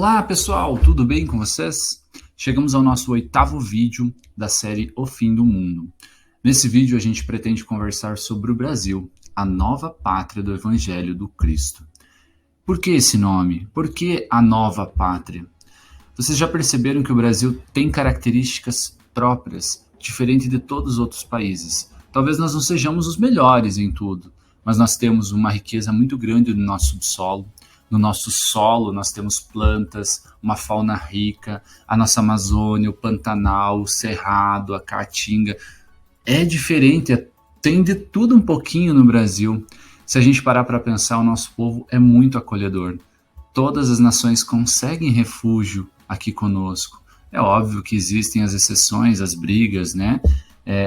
Olá pessoal, tudo bem com vocês? Chegamos ao nosso 8º vídeo da série O Fim do Mundo. Nesse vídeo a gente pretende conversar sobre o Brasil, a nova pátria do Evangelho do Cristo. Por que esse nome? Por que a nova pátria? Vocês já perceberam que o Brasil tem características próprias, diferente de todos os outros países. Talvez nós não sejamos os melhores em tudo, mas nós temos uma riqueza muito grande no nosso subsolo. No nosso solo nós temos plantas, uma fauna rica, a nossa Amazônia, o Pantanal, o Cerrado, a Caatinga. É diferente, tem de tudo um pouquinho no Brasil. Se a gente parar para pensar, o nosso povo é muito acolhedor. Todas as nações conseguem refúgio aqui conosco. É óbvio que existem as exceções, as brigas, né?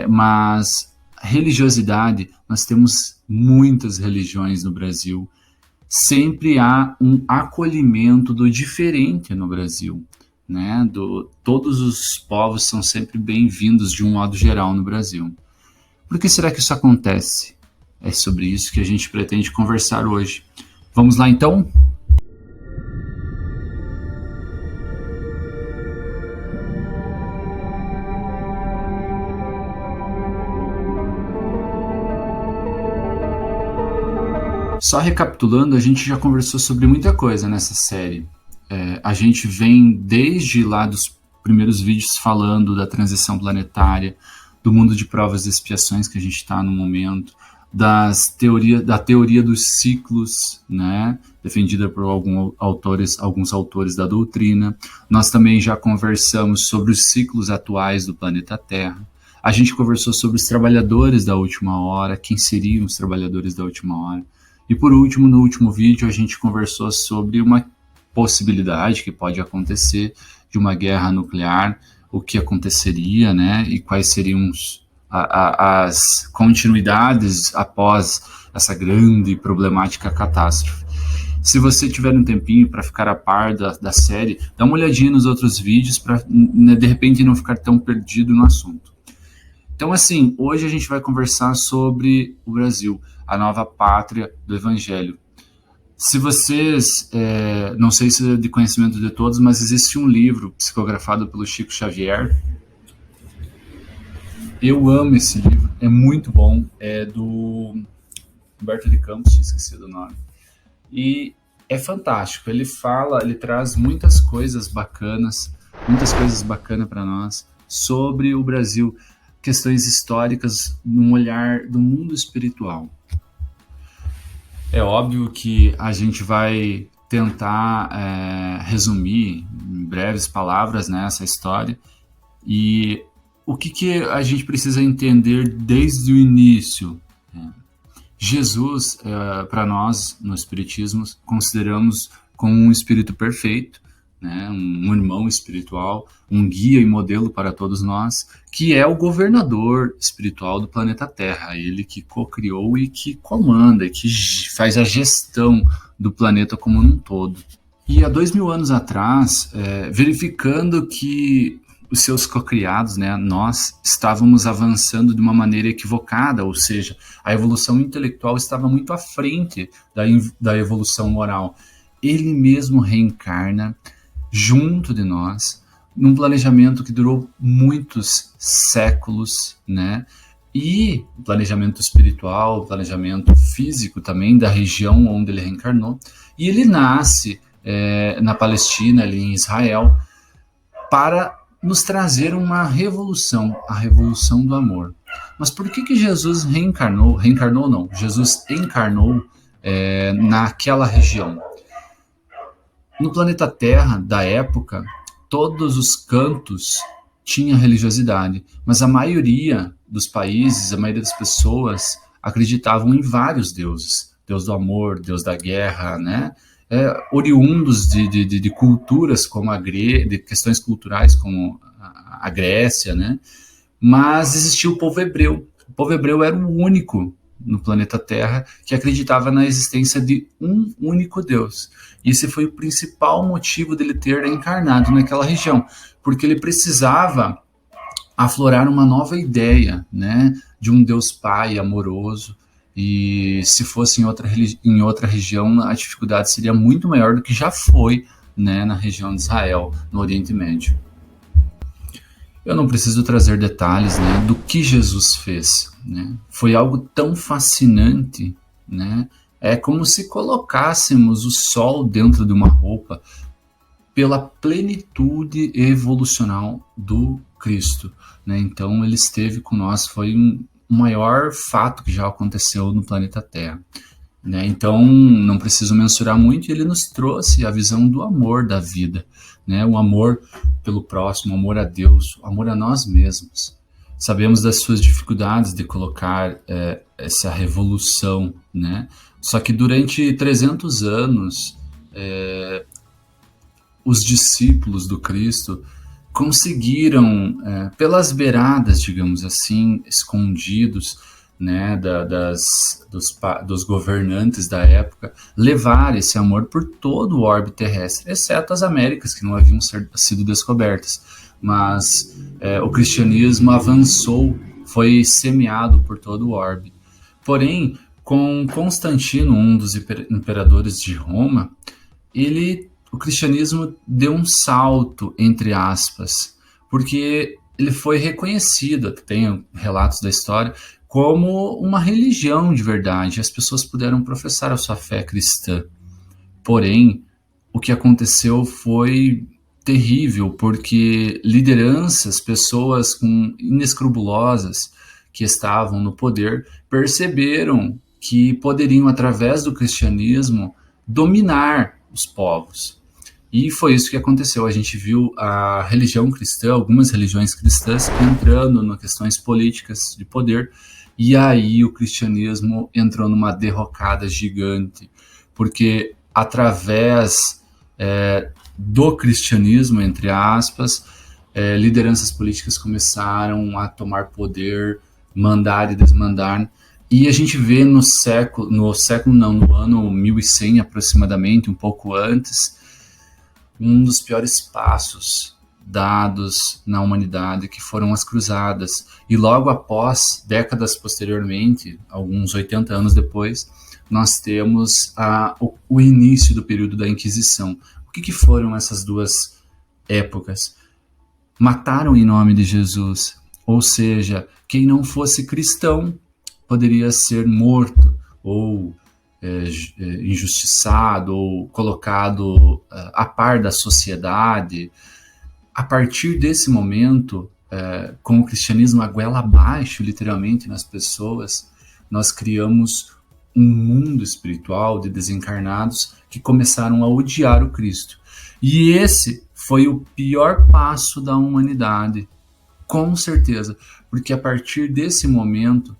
Mas religiosidade, nós temos muitas religiões no Brasil. Sempre há um acolhimento do diferente no Brasil, né? Todos os povos são sempre bem-vindos de um modo geral no Brasil. Por que será que isso acontece? É sobre isso que a gente pretende conversar hoje. Vamos lá então? Só recapitulando, a gente já conversou sobre muita coisa nessa série. A gente vem desde lá dos primeiros vídeos falando da transição planetária, do mundo de provas e expiações que a gente está no momento, da teoria dos ciclos, né, defendida por alguns autores da doutrina. Nós também já conversamos sobre os ciclos atuais do planeta Terra. A gente conversou sobre os trabalhadores da última hora, quem seriam os trabalhadores da última hora. E por último, no último vídeo, a gente conversou sobre uma possibilidade que pode acontecer de uma guerra nuclear, o que aconteceria, né, e quais seriam as continuidades após essa grande e problemática catástrofe. Se você tiver um tempinho para ficar a par da série, dá uma olhadinha nos outros vídeos para, né, de repente, não ficar tão perdido no assunto. Então, assim, hoje a gente vai conversar sobre o Brasil, a nova pátria do Evangelho. Se vocês, não sei se é de conhecimento de todos, mas existe um livro psicografado pelo Chico Xavier. Eu amo esse livro, é muito bom, é do Humberto de Campos, esqueci do nome. E é fantástico, ele traz muitas coisas bacanas para nós sobre o Brasil, questões históricas num olhar do mundo espiritual. É óbvio que a gente vai tentar resumir em breves palavras, né, essa história, e o que a gente precisa entender desde o início. Jesus, para nós, no Espiritismo, consideramos como um espírito perfeito, né, um irmão espiritual, um guia e modelo para todos nós, que é o governador espiritual do planeta Terra, ele que co-criou e que comanda, que faz a gestão do planeta como um todo. E há 2000 anos atrás, verificando que os seus co-criados, né, nós estávamos avançando de uma maneira equivocada, ou seja, a evolução intelectual estava muito à frente da evolução moral. Ele mesmo reencarna junto de nós, num planejamento que durou muitos séculos, né? E planejamento espiritual, planejamento físico também, da região onde ele reencarnou. E ele nasce na Palestina, ali em Israel, para nos trazer uma revolução, a revolução do amor. Mas por que Jesus reencarnou? Reencarnou não, Jesus encarnou naquela região. No planeta Terra, da época, todos os cantos tinham religiosidade, mas a maioria dos países, a maioria das pessoas acreditavam em vários deuses. Deus do amor, Deus da guerra, né? Oriundos de culturas como de questões culturais como a Grécia, né? Mas existia o povo hebreu. O povo hebreu era o único no planeta Terra que acreditava na existência de um único Deus. E esse foi o principal motivo dele ter encarnado naquela região, porque ele precisava aflorar uma nova ideia, né, de um Deus Pai amoroso, e se fosse em outra região, a dificuldade seria muito maior do que já foi né, na região de Israel, no Oriente Médio. Eu não preciso trazer detalhes, né, do que Jesus fez, né? Foi algo tão fascinante, né? É como se colocássemos o sol dentro de uma roupa pela plenitude evolucional do Cristo, né? Então ele esteve com nós, foi o maior fato que já aconteceu no planeta Terra, né? Então não preciso mensurar muito, ele nos trouxe a visão do amor da vida, né? O amor pelo próximo, o amor a Deus, o amor a nós mesmos. Sabemos das suas dificuldades de colocar essa revolução, né? Só que durante 300 anos, os discípulos do Cristo conseguiram, pelas beiradas, digamos assim, escondidos, né, dos governantes da época, levar esse amor por todo o orbe terrestre, exceto as Américas, que não haviam sido descobertas. Mas o cristianismo avançou, foi semeado por todo o orbe. Porém, com Constantino, um dos imperadores de Roma, o cristianismo deu um salto, entre aspas, porque ele foi reconhecido, tem relatos da história, como uma religião de verdade. As pessoas puderam professar a sua fé cristã. Porém, o que aconteceu foi terrível, porque lideranças, pessoas inescrupulosas que estavam no poder, perceberam que poderiam, através do cristianismo, dominar os povos. E foi isso que aconteceu. A gente viu a religião cristã, algumas religiões cristãs, entrando nas questões políticas de poder, e aí o cristianismo entrou numa derrocada gigante, porque através do cristianismo, entre aspas, lideranças políticas começaram a tomar poder, mandar e desmandar. E a gente vê no ano 1100 aproximadamente, um pouco antes, um dos piores passos dados na humanidade, que foram as cruzadas. E logo após, décadas posteriormente, alguns 80 anos depois, nós temos o início do período da Inquisição. O que foram essas duas épocas? Mataram em nome de Jesus, ou seja, quem não fosse cristão poderia ser morto ou injustiçado ou colocado a par da sociedade. A partir desse momento, com o cristianismo a goela abaixo, literalmente, nas pessoas, nós criamos um mundo espiritual de desencarnados que começaram a odiar o Cristo. E esse foi o pior passo da humanidade, com certeza, porque a partir desse momento,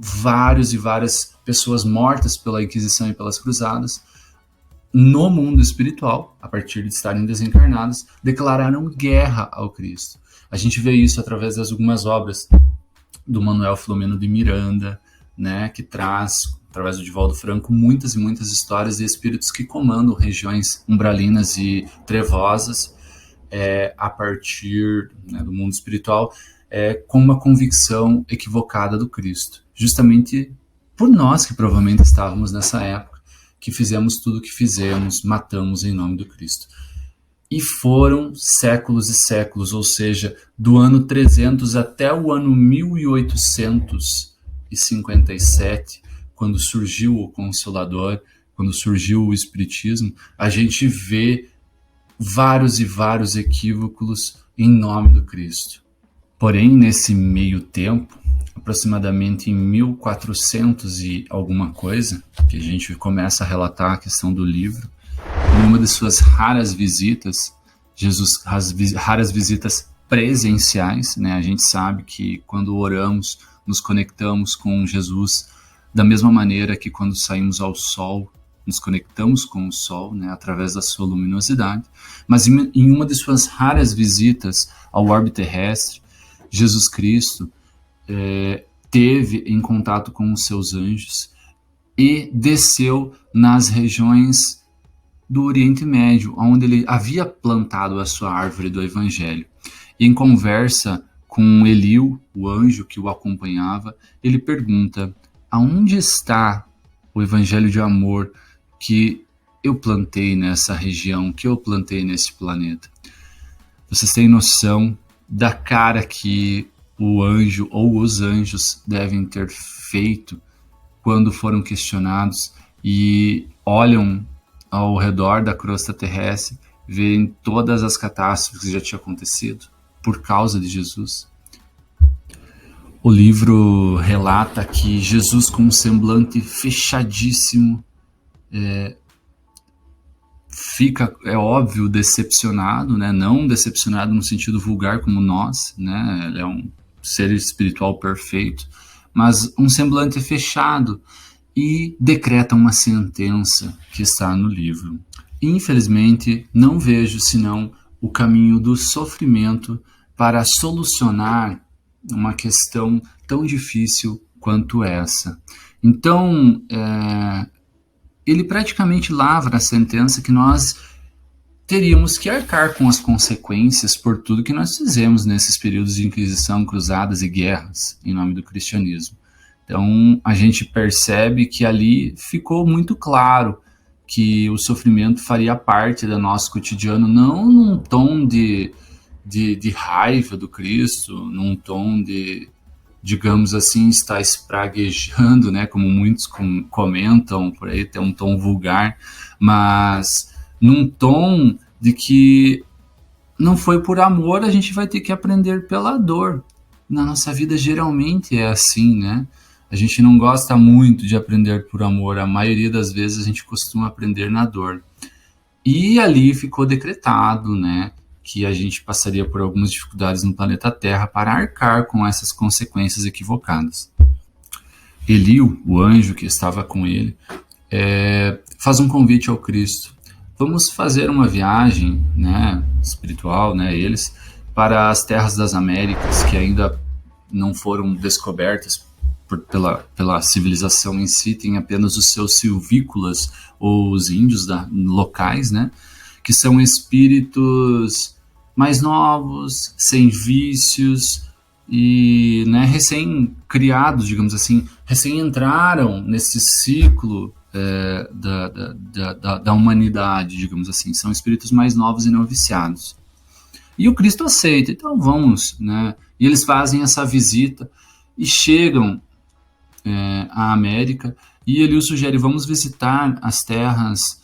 várias pessoas mortas pela Inquisição e pelas Cruzadas, no mundo espiritual, a partir de estarem desencarnadas, declararam guerra ao Cristo. A gente vê isso através das algumas obras do Manuel Filomeno de Miranda, né, que traz, através do Divaldo Franco, muitas e muitas histórias de espíritos que comandam regiões umbralinas e trevosas a partir, né, do mundo espiritual, com uma convicção equivocada do Cristo. Justamente por nós que provavelmente estávamos nessa época, que fizemos tudo o que fizemos, matamos em nome do Cristo. E foram séculos e séculos, ou seja, do ano 300 até o ano 1857, quando surgiu o Consolador, quando surgiu o Espiritismo, a gente vê vários e vários equívocos em nome do Cristo. Porém, nesse meio tempo, aproximadamente em 1400 e alguma coisa, que a gente começa a relatar a questão do livro, em uma de suas raras visitas, raras visitas presenciais, né? A gente sabe que quando oramos, nos conectamos com Jesus da mesma maneira que quando saímos ao sol, nos conectamos com o sol, né, através da sua luminosidade. Mas em uma de suas raras visitas ao orbe terrestre, Jesus Cristo teve em contato com os seus anjos e desceu nas regiões do Oriente Médio, onde ele havia plantado a sua árvore do Evangelho. Em conversa com Eliu, o anjo que o acompanhava, ele pergunta: aonde está o Evangelho de amor que eu plantei nessa região, que eu plantei nesse planeta. Vocês têm noção da cara que o anjo ou os anjos devem ter feito quando foram questionados e olham ao redor da crosta terrestre, veem todas as catástrofes que já tinham acontecido por causa de Jesus? O livro relata que Jesus, com um semblante fechadíssimo, fica, é óbvio, decepcionado, né? Não decepcionado no sentido vulgar como nós, né? Ele é um ser espiritual perfeito, mas um semblante fechado, e decreta uma sentença que está no livro. Infelizmente, não vejo senão o caminho do sofrimento para solucionar uma questão tão difícil quanto essa. Então, ele praticamente lavra a sentença que nós teríamos que arcar com as consequências por tudo que nós fizemos nesses períodos de Inquisição, cruzadas e guerras em nome do cristianismo. Então, a gente percebe que ali ficou muito claro que o sofrimento faria parte do nosso cotidiano, não num tom de raiva do Cristo, num tom de, digamos assim, estar espraguejando, né, como muitos comentam por aí, tem um tom vulgar, mas num tom de que não foi por amor, a gente vai ter que aprender pela dor. Na nossa vida geralmente é assim, né? A gente não gosta muito de aprender por amor, a maioria das vezes a gente costuma aprender na dor. E ali ficou decretado, né, que a gente passaria por algumas dificuldades no planeta Terra para arcar com essas consequências equivocadas. Eliu, o anjo que estava com ele, faz um convite ao Cristo. Vamos fazer uma viagem, né, espiritual, né, eles, para as terras das Américas, que ainda não foram descobertas pela civilização em si, tem apenas os seus silvícolas, ou os índios locais, né, que são espíritos mais novos, sem vícios, e, né, recém-criados, digamos assim, recém-entraram nesse ciclo da humanidade, digamos assim, são espíritos mais novos e não viciados. E o Cristo aceita, então vamos, né? E eles fazem essa visita e chegam à América, e ele os sugere, vamos visitar as terras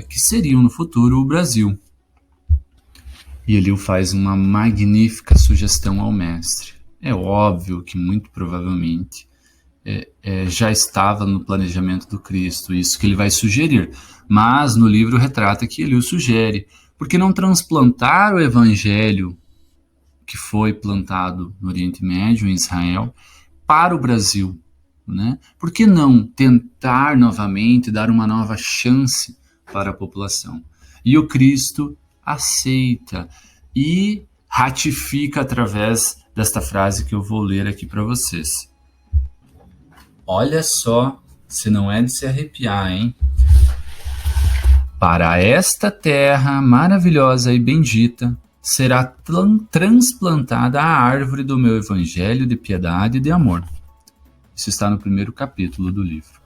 que seriam no futuro o Brasil. E ele faz uma magnífica sugestão ao mestre. É óbvio que muito provavelmente já estava no planejamento do Cristo, isso que ele vai sugerir, mas no livro retrata que ele o sugere, porque não transplantar o evangelho que foi plantado no Oriente Médio, em Israel, para o Brasil, né? Por que não tentar novamente dar uma nova chance para a população? E o Cristo aceita e ratifica através desta frase que eu vou ler aqui para vocês. Olha só, se não é de se arrepiar, hein? Para esta terra maravilhosa e bendita será transplantada a árvore do meu evangelho de piedade e de amor. Isso está no primeiro capítulo do livro.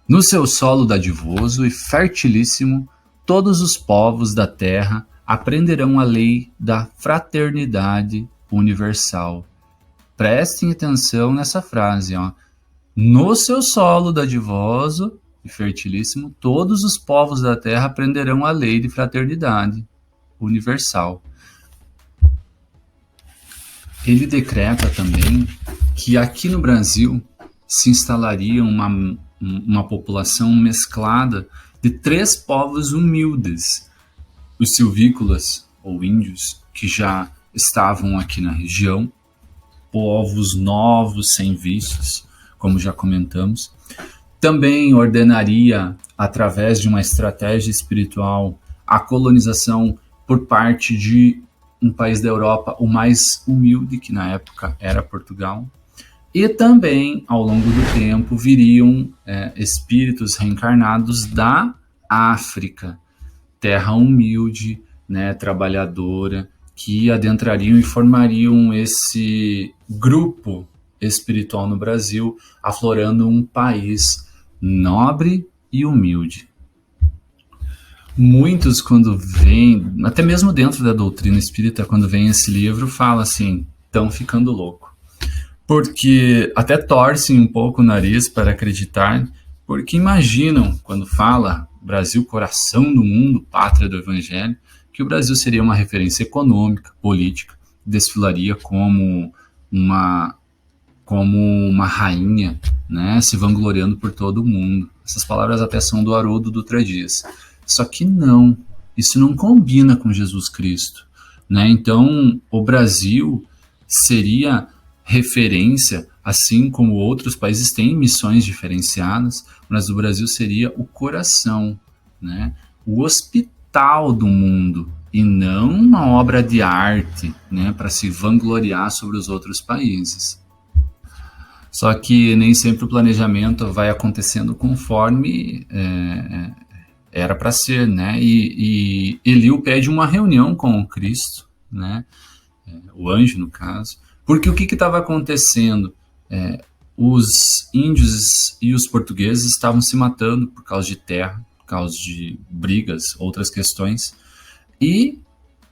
No seu solo dadivoso e fertilíssimo, todos os povos da terra aprenderão a lei da fraternidade universal. Prestem atenção nessa frase, ó. No seu solo dadivoso e fertilíssimo, todos os povos da terra aprenderão a lei de fraternidade universal. Ele decreta também que aqui no Brasil se instalaria uma população mesclada de 3 povos humildes, os silvícolas ou índios, que já estavam aqui na região, povos novos, sem vícios, como já comentamos. Também ordenaria, através de uma estratégia espiritual, a colonização por parte de um país da Europa, o mais humilde, que na época era Portugal. E também, ao longo do tempo, viriam espíritos reencarnados da África, terra humilde, né, trabalhadora, que adentrariam e formariam esse grupo espiritual no Brasil, aflorando um país nobre e humilde. Muitos, quando vêm, até mesmo dentro da doutrina espírita, quando vem esse livro, fala assim, estão ficando louco. Porque até torcem um pouco o nariz para acreditar, porque imaginam, quando fala Brasil, coração do mundo, pátria do evangelho, que o Brasil seria uma referência econômica, política, desfilaria uma, como uma rainha, né, se vangloriando por todo o mundo. Essas palavras até são do Haroldo Dutra Dias. Só que não, isso não combina com Jesus Cristo, né? Então, o Brasil seria referência, assim como outros países têm missões diferenciadas, mas o Brasil seria o coração, né? O hospital do mundo, e não uma obra de arte, né, para se vangloriar sobre os outros países. Só que nem sempre o planejamento vai acontecendo conforme era para ser, né? E Eliú pede uma reunião com o Cristo, né? O anjo, no caso, porque o que estava acontecendo? Os índios e os portugueses estavam se matando por causa de terra, por causa de brigas, outras questões, e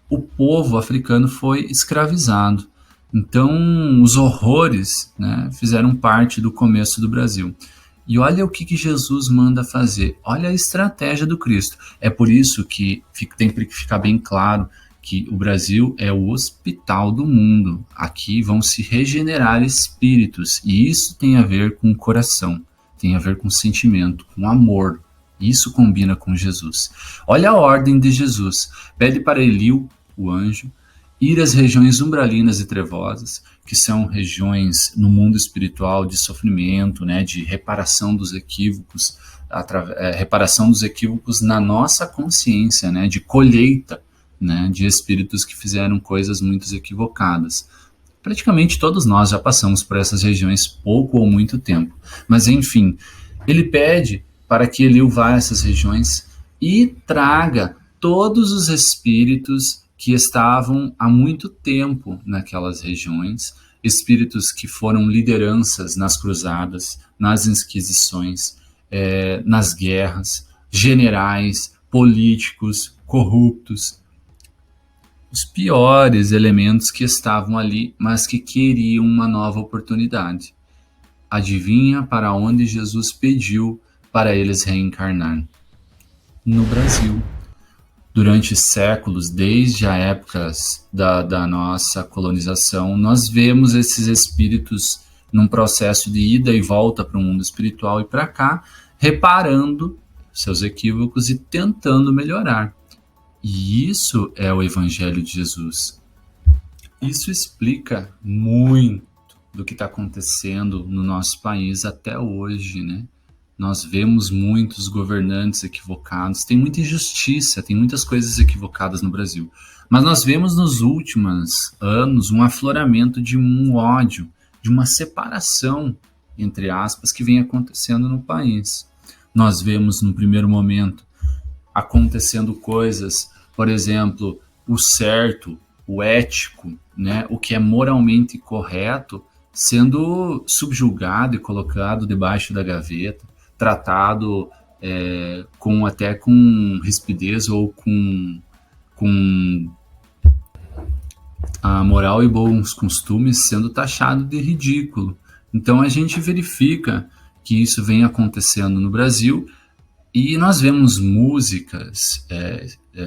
o povo africano foi escravizado. Então, os horrores, né, fizeram parte do começo do Brasil. E olha o que Jesus manda fazer. Olha a estratégia do Cristo. É por isso que tem que ficar bem claro que o Brasil é o hospital do mundo. Aqui vão se regenerar espíritos. E isso tem a ver com o coração, tem a ver com sentimento, com amor. Isso combina com Jesus. Olha a ordem de Jesus. Pede para Eliú, o anjo, ir às regiões umbralinas e trevosas, que são regiões no mundo espiritual de sofrimento, né, de reparação dos equívocos, reparação dos equívocos na nossa consciência, né, de colheita, né, de espíritos que fizeram coisas muito equivocadas. Praticamente todos nós já passamos por essas regiões pouco ou muito tempo. Mas, enfim, ele pede para que Eliú vá a essas regiões e traga todos os espíritos que estavam há muito tempo naquelas regiões, espíritos que foram lideranças nas cruzadas, nas inquisições, nas guerras, generais, políticos, corruptos, os piores elementos que estavam ali, mas que queriam uma nova oportunidade. Adivinha para onde Jesus pediu para eles reencarnar? No Brasil. Durante séculos, desde a época da nossa colonização, nós vemos esses espíritos num processo de ida e volta para o mundo espiritual e para cá, reparando seus equívocos e tentando melhorar. E isso é o Evangelho de Jesus. Isso explica muito do que está acontecendo no nosso país até hoje, né? Nós vemos muitos governantes equivocados, tem muita injustiça, tem muitas coisas equivocadas no Brasil. Mas nós vemos nos últimos anos um afloramento de um ódio, de uma separação, entre aspas, que vem acontecendo no país. Nós vemos, no primeiro momento, acontecendo coisas, por exemplo, o certo, o ético, né, o que é moralmente correto, sendo subjugado e colocado debaixo da gaveta, tratado até com rispidez ou com a moral e bons costumes sendo taxado de ridículo. Então a gente verifica que isso vem acontecendo no Brasil e nós vemos músicas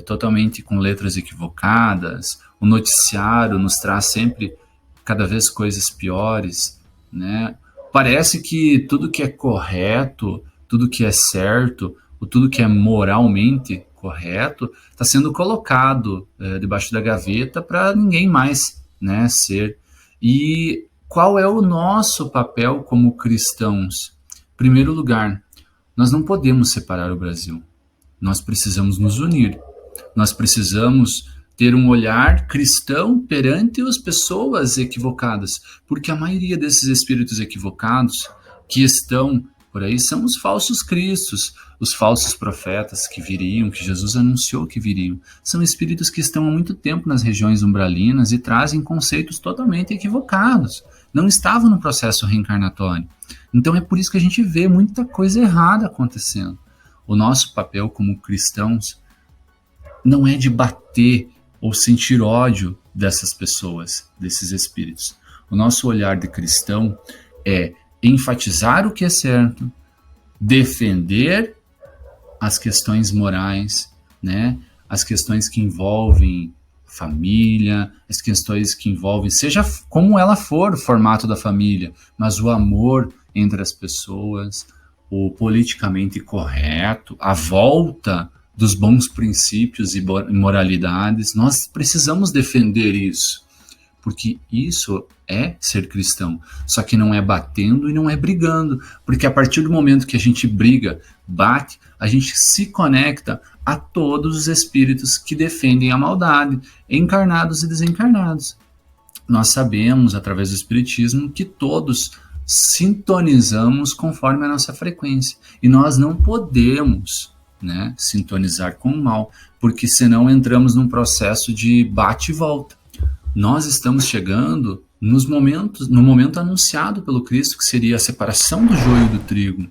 totalmente com letras equivocadas, o noticiário nos traz sempre cada vez coisas piores, né? Parece que tudo que é correto, tudo que é certo, ou tudo que é moralmente correto, está sendo colocado debaixo da gaveta para ninguém mais, né, ser. E qual é o nosso papel como cristãos? Em primeiro lugar, nós não podemos separar o Brasil. Nós precisamos nos unir. Nós precisamos ter um olhar cristão perante as pessoas equivocadas, porque a maioria desses espíritos equivocados que estão por aí são os falsos cristos, os falsos profetas que viriam, que Jesus anunciou que viriam. São espíritos que estão há muito tempo nas regiões umbralinas e trazem conceitos totalmente equivocados. Não estavam no processo reencarnatório. Então é por isso que a gente vê muita coisa errada acontecendo. O nosso papel como cristãos não é de bater ou sentir ódio dessas pessoas, desses espíritos. O nosso olhar de cristão é enfatizar o que é certo, defender as questões morais, né? As questões que envolvem família, as questões que envolvem, seja como ela for o formato da família, mas o amor entre as pessoas, o politicamente correto, a volta dos bons princípios e moralidades. Nós precisamos defender isso, porque isso é ser cristão, só que não é batendo e não é brigando, porque a partir do momento que a gente briga, bate, a gente se conecta a todos os espíritos que defendem a maldade, encarnados e desencarnados. Nós sabemos, através do espiritismo, que todos sintonizamos conforme a nossa frequência, e nós não podemos, né, sintonizar com o mal, porque senão entramos num processo de bate e volta. Nós estamos chegando no momento anunciado pelo Cristo, que seria a separação do joio do trigo.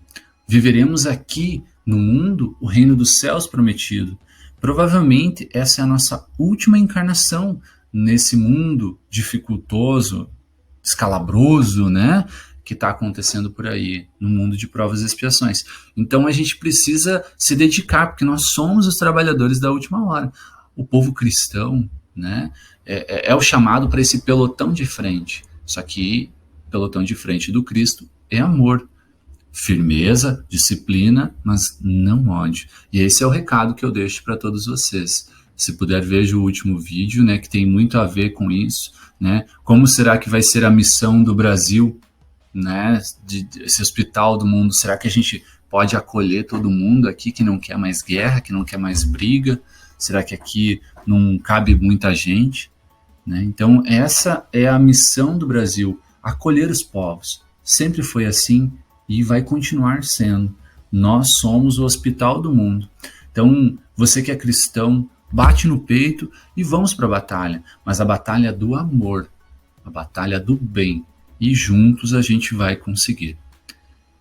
Viveremos aqui no mundo o reino dos céus prometido. Provavelmente essa é a nossa última encarnação nesse mundo dificultoso, escalabroso, né, que está acontecendo por aí, no mundo de provas e expiações. Então a gente precisa se dedicar, porque nós somos os trabalhadores da última hora. O povo cristão, né, é o chamado para esse pelotão de frente. Só que pelotão de frente do Cristo é amor, firmeza, disciplina, mas não ódio. E esse é o recado que eu deixo para todos vocês. Se puder, veja o último vídeo, né, que tem muito a ver com isso, né? Como será que vai ser a missão do Brasil, né, esse hospital do mundo? Será que a gente pode acolher todo mundo aqui que não quer mais guerra, que não quer mais briga? Será que aqui não cabe muita gente? Né? Então essa é a missão do Brasil, acolher os povos. Sempre foi assim e vai continuar sendo. Nós somos o hospital do mundo. Então você que é cristão, bate no peito e vamos para a batalha, mas a batalha do amor, a batalha do bem, e juntos a gente vai conseguir.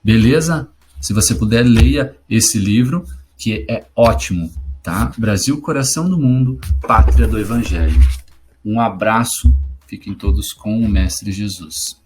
Beleza? Se você puder, leia esse livro, que é ótimo, tá? Brasil, Coração do Mundo, Pátria do Evangelho. Um abraço, fiquem todos com o Mestre Jesus.